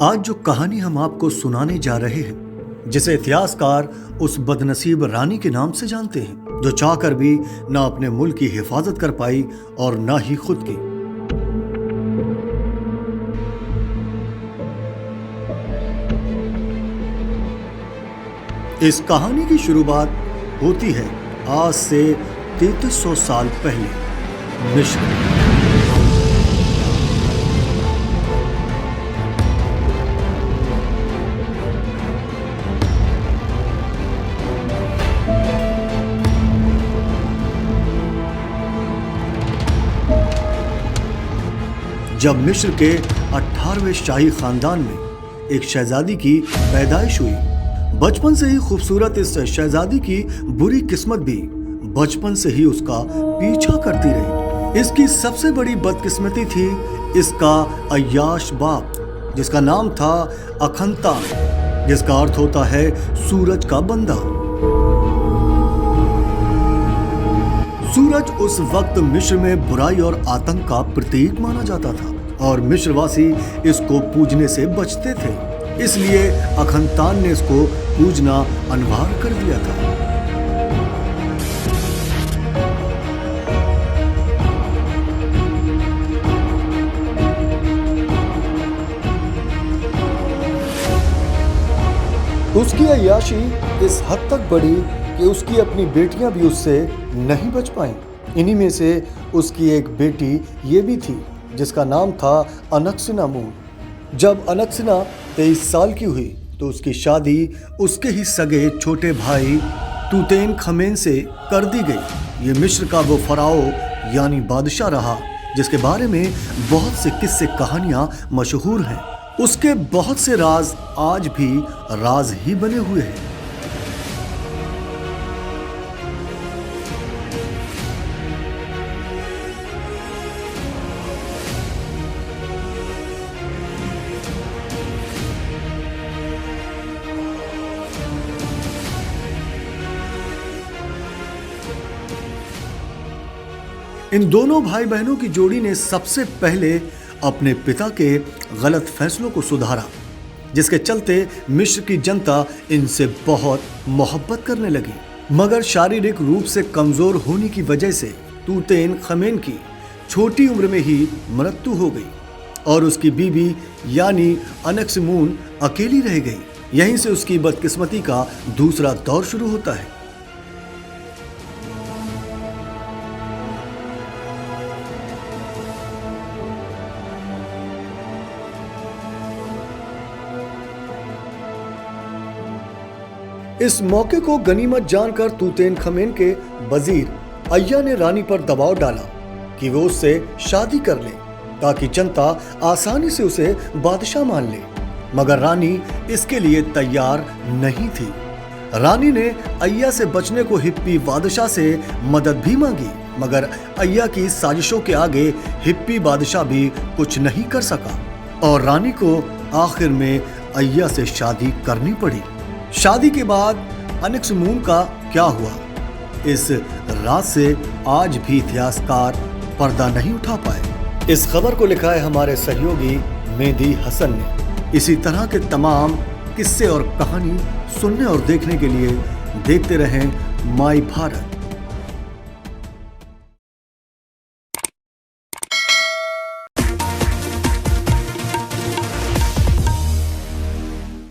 आज जो कहानी हम आपको सुनाने जा रहे हैं, जिसे इतिहासकार उस बदनसीब रानी के नाम से जानते हैं, जो चाहकर भी ना अपने मुल्क की हिफाजत कर पाई और ना ही खुद की। इस कहानी की शुरुआत होती है आज से 3300 साल पहले मिस्र। जब मिस्र के 18वें शाही खानदान में एक शहजादी की पैदाइश हुई। बचपन से ही खूबसूरत इस शहजादी की बुरी किस्मत भी बचपन से ही उसका पीछा करती रही। इसकी सबसे बड़ी बदकिस्मती थी इसका अय्याश बाप, जिसका नाम था अखनतान, जिसका अर्थ होता है सूरज का बंदा। सूरज उस वक्त मिस्र में बुराई और आतंक का प्रतीक माना जाता था और मिस्रवासी इसको पूजने से बचते थे। इसलिए अखनतान ने इसको पूजना अनिवार्य कर दिया था। उसकी अय्याशी इस हद तक बढ़ी कि उसकी अपनी बेटियां भी उससे नहीं बच पाईं। इन्हीं में से उसकी एक बेटी ये भी थी जिसका नाम था अनक्सिनामून। जब अनक्सिना 23 साल की हुई तो उसकी शादी उसके ही सगे छोटे भाई तूतेनखमेन से कर दी गई। ये मिस्र का वो फराओ यानी बादशाह रहा जिसके बारे में बहुत से किस्से कहानियां मशहूर हैं। उसके बहुत से राज आज भी राज ही बने हुए हैं। इन दोनों भाई बहनों की जोड़ी ने सबसे पहले अपने पिता के गलत फैसलों को सुधारा, जिसके चलते मिस्र की जनता इनसे बहुत मोहब्बत करने लगी। मगर शारीरिक रूप से कमजोर होने की वजह से तूतेनखमेन की छोटी उम्र में ही मृत्यु हो गई और उसकी बीवी यानी अनक्सिमून अकेली रह गई। यहीं से उसकी बदकिस्मती का दूसरा दौर शुरू होता है। इस मौके को गनीमत जानकर तूतेनखमेन के वजीर अय्या ने रानी पर दबाव डाला कि वो उससे शादी कर ले ताकि जनता आसानी से उसे बादशाह मान ले। मगर रानी इसके लिए तैयार नहीं थी। रानी ने अय्या से बचने को हिप्पी बादशाह से मदद भी मांगी, मगर अय्या की साजिशों के आगे हिप्पी बादशाह भी कुछ नहीं कर सका और रानी को आखिर में अय्या से शादी करनी पड़ी। शादी के बाद अनक्सिमून का क्या हुआ, इस राज से आज भी इतिहासकार पर्दा नहीं उठा पाए। इस खबर को लिखा है हमारे सहयोगी मेहदी हसन ने। इसी तरह के तमाम किस्से और कहानी सुनने और देखने के लिए देखते रहें माई भारत।